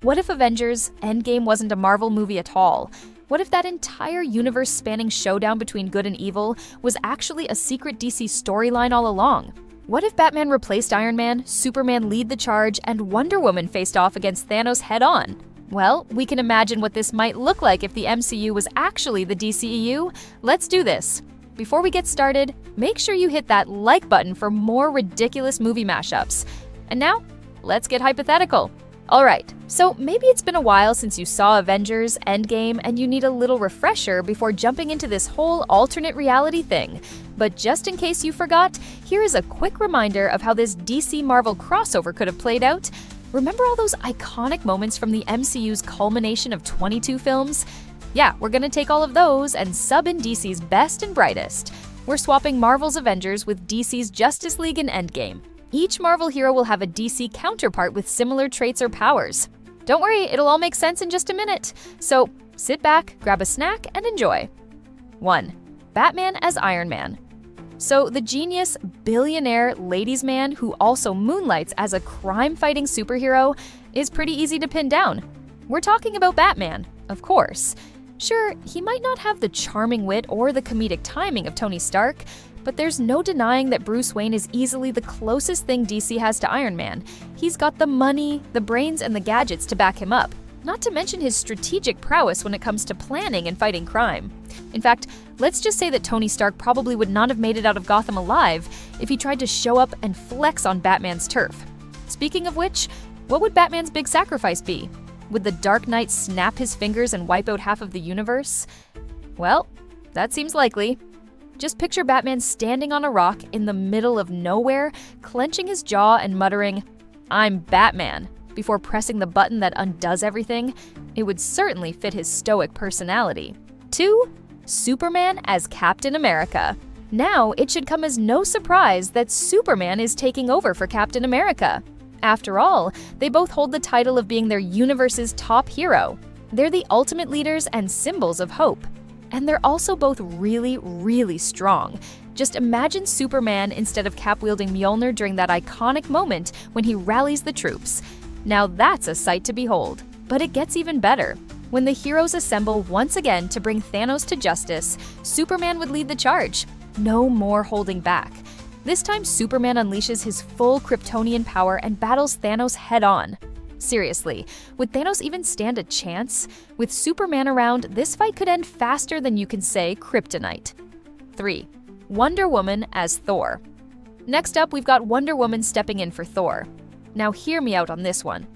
What if Avengers Endgame wasn't a Marvel movie at all? What if that entire universe-spanning showdown between good and evil was actually a secret DC storyline all along? What if Batman replaced Iron Man, Superman lead the charge, and Wonder Woman faced off against Thanos head-on? Well, we can imagine what this might look like if the MCU was actually the DCEU. Let's do this. Before we get started, make sure you hit that like button for more ridiculous movie mashups. And now, let's get hypothetical. Alright, so maybe it's been a while since you saw Avengers Endgame and you need a little refresher before jumping into this whole alternate reality thing. But just in case you forgot, here is a quick reminder of how this DC Marvel crossover could have played out. Remember all those iconic moments from the MCU's culmination of 22 films? Yeah, we're gonna take all of those and sub in DC's best and brightest. We're swapping Marvel's Avengers with DC's Justice League and Endgame. Each Marvel hero will have a DC counterpart with similar traits or powers. Don't worry, it'll all make sense in just a minute. So sit back, grab a snack, and enjoy. 1. Batman as Iron Man. So the genius, billionaire ladies' man who also moonlights as a crime-fighting superhero is pretty easy to pin down. We're talking about Batman, of course. Sure, he might not have the charming wit or the comedic timing of Tony Stark, but there's no denying that Bruce Wayne is easily the closest thing DC has to Iron Man. He's got the money, the brains, and the gadgets to back him up, not to mention his strategic prowess when it comes to planning and fighting crime. In fact, let's just say that Tony Stark probably would not have made it out of Gotham alive if he tried to show up and flex on Batman's turf. Speaking of which, what would Batman's big sacrifice be? Would the Dark Knight snap his fingers and wipe out half of the universe? Well, that seems likely. Just picture Batman standing on a rock in the middle of nowhere, clenching his jaw and muttering, "I'm Batman," before pressing the button that undoes everything. It would certainly fit his stoic personality. 2. Superman as Captain America. Now, it should come as no surprise that Superman is taking over for Captain America. After all, they both hold the title of being their universe's top hero. They're the ultimate leaders and symbols of hope. And they're also both really, really strong. Just imagine Superman instead of Cap-wielding Mjolnir during that iconic moment when he rallies the troops. Now that's a sight to behold. But it gets even better. When the heroes assemble once again to bring Thanos to justice, Superman would lead the charge. No more holding back. This time, Superman unleashes his full Kryptonian power and battles Thanos head-on. Seriously, would Thanos even stand a chance? With Superman around, this fight could end faster than you can say kryptonite. 3. Wonder Woman as Thor. Next up, we've got Wonder Woman stepping in for Thor. Now hear me out on this one.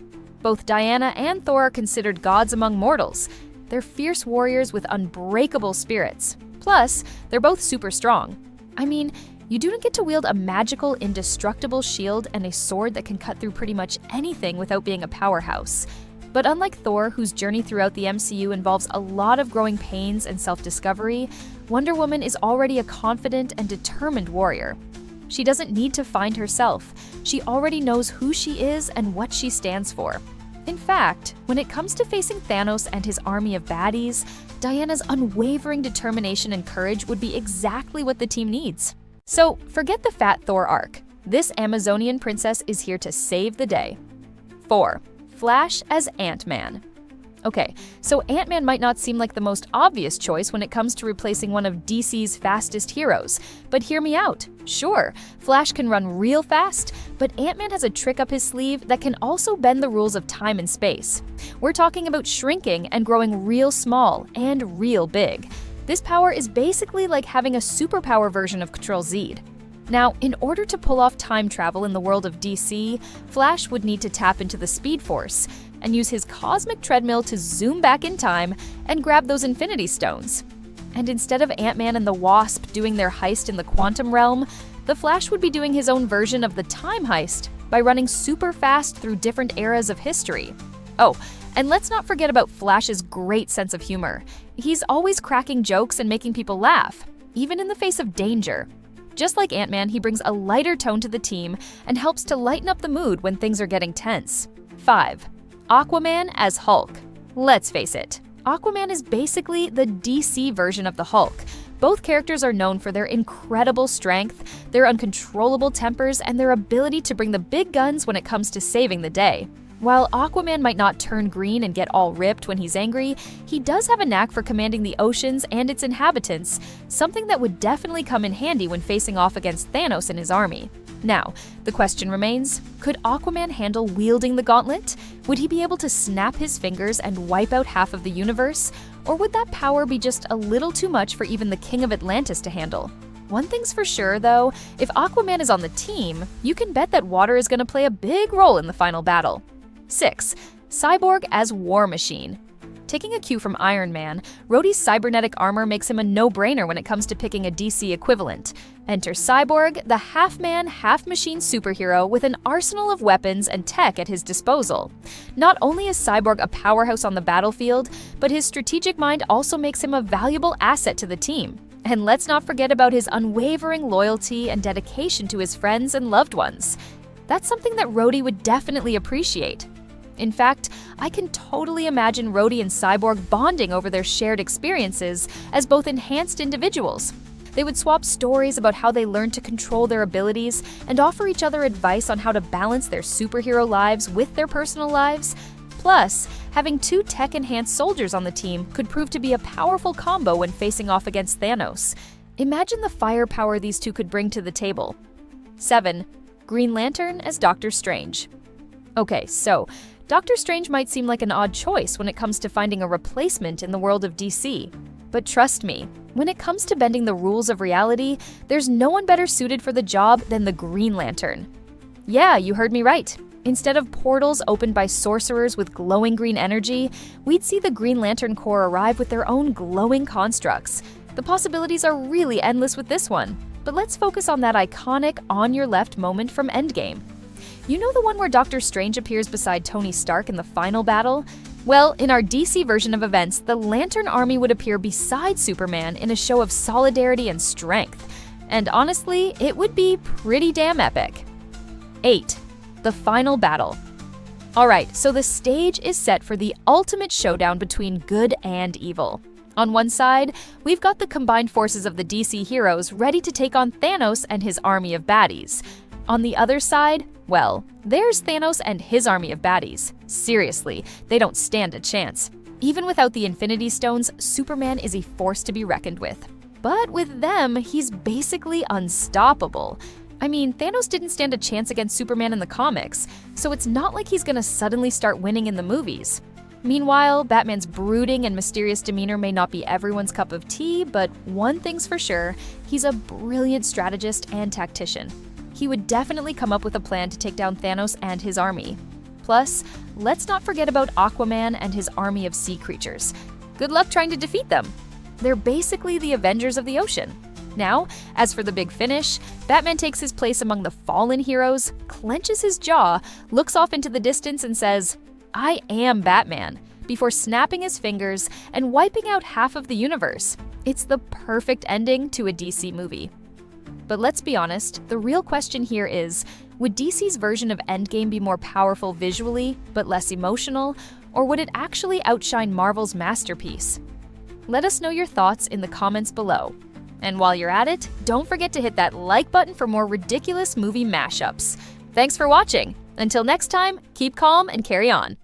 Both Diana and Thor are considered gods among mortals. They're fierce warriors with unbreakable spirits. Plus, they're both super strong. I mean, you do not get to wield a magical, indestructible shield and a sword that can cut through pretty much anything without being a powerhouse. But unlike Thor, whose journey throughout the MCU involves a lot of growing pains and self-discovery, Wonder Woman is already a confident and determined warrior. She doesn't need to find herself. She already knows who she is and what she stands for. In fact, when it comes to facing Thanos and his army of baddies, Diana's unwavering determination and courage would be exactly what the team needs. So, forget the fat Thor arc. This Amazonian princess is here to save the day. 4. Flash as Ant-Man. Okay, so Ant-Man might not seem like the most obvious choice when it comes to replacing one of DC's fastest heroes, but hear me out. Sure, Flash can run real fast, but Ant-Man has a trick up his sleeve that can also bend the rules of time and space. We're talking about shrinking and growing real small and real big. This power is basically like having a superpower version of Ctrl-Z. Now, in order to pull off time travel in the world of DC, Flash would need to tap into the Speed Force and use his cosmic treadmill to zoom back in time and grab those Infinity Stones. And instead of Ant-Man and the Wasp doing their heist in the quantum realm, the Flash would be doing his own version of the time heist by running super fast through different eras of history. Oh, and let's not forget about Flash's great sense of humor. He's always cracking jokes and making people laugh, even in the face of danger. Just like Ant-Man, he brings a lighter tone to the team and helps to lighten up the mood when things are getting tense. 5. Aquaman as Hulk. Let's face it, Aquaman is basically the DC version of the Hulk. Both characters are known for their incredible strength, their uncontrollable tempers, and their ability to bring the big guns when it comes to saving the day. While Aquaman might not turn green and get all ripped when he's angry, he does have a knack for commanding the oceans and its inhabitants, something that would definitely come in handy when facing off against Thanos and his army. Now, the question remains, could Aquaman handle wielding the gauntlet? Would he be able to snap his fingers and wipe out half of the universe? Or would that power be just a little too much for even the King of Atlantis to handle? One thing's for sure, though, if Aquaman is on the team, you can bet that water is going to play a big role in the final battle. 6. Cyborg as War Machine. Taking a cue from Iron Man, Rhodey's cybernetic armor makes him a no-brainer when it comes to picking a DC equivalent. Enter Cyborg, the half-man, half-machine superhero with an arsenal of weapons and tech at his disposal. Not only is Cyborg a powerhouse on the battlefield, but his strategic mind also makes him a valuable asset to the team. And let's not forget about his unwavering loyalty and dedication to his friends and loved ones. That's something that Rhodey would definitely appreciate. In fact, I can totally imagine Rhodey and Cyborg bonding over their shared experiences as both enhanced individuals. They would swap stories about how they learned to control their abilities and offer each other advice on how to balance their superhero lives with their personal lives. Plus, having two tech-enhanced soldiers on the team could prove to be a powerful combo when facing off against Thanos. Imagine the firepower these two could bring to the table. 7. Green Lantern as Doctor Strange. Okay, so Doctor Strange might seem like an odd choice when it comes to finding a replacement in the world of DC. But trust me, when it comes to bending the rules of reality, there's no one better suited for the job than the Green Lantern. Yeah, you heard me right. Instead of portals opened by sorcerers with glowing green energy, we'd see the Green Lantern Corps arrive with their own glowing constructs. The possibilities are really endless with this one. But let's focus on that iconic on-your-left moment from Endgame. You know the one where Doctor Strange appears beside Tony Stark in the final battle? Well, in our DC version of events, the Lantern Army would appear beside Superman in a show of solidarity and strength. And honestly, it would be pretty damn epic. 8. The final battle. Alright, so the stage is set for the ultimate showdown between good and evil. On one side, we've got the combined forces of the DC heroes ready to take on Thanos and his army of baddies. On the other side, well, there's Thanos and his army of baddies. Seriously, they don't stand a chance. Even without the Infinity Stones, Superman is a force to be reckoned with. But with them, he's basically unstoppable. I mean, Thanos didn't stand a chance against Superman in the comics, so it's not like he's gonna suddenly start winning in the movies. Meanwhile, Batman's brooding and mysterious demeanor may not be everyone's cup of tea, but one thing's for sure, he's a brilliant strategist and tactician. He would definitely come up with a plan to take down Thanos and his army. Plus, let's not forget about Aquaman and his army of sea creatures. Good luck trying to defeat them. They're basically the Avengers of the ocean. Now, as for the big finish, Batman takes his place among the fallen heroes, clenches his jaw, looks off into the distance and says, "I am Batman," before snapping his fingers and wiping out half of the universe. It's the perfect ending to a DC movie. But let's be honest, the real question here is, would DC's version of Endgame be more powerful visually, but less emotional, or would it actually outshine Marvel's masterpiece? Let us know your thoughts in the comments below. And while you're at it, don't forget to hit that like button for more ridiculous movie mashups. Thanks for watching. Until next time, keep calm and carry on.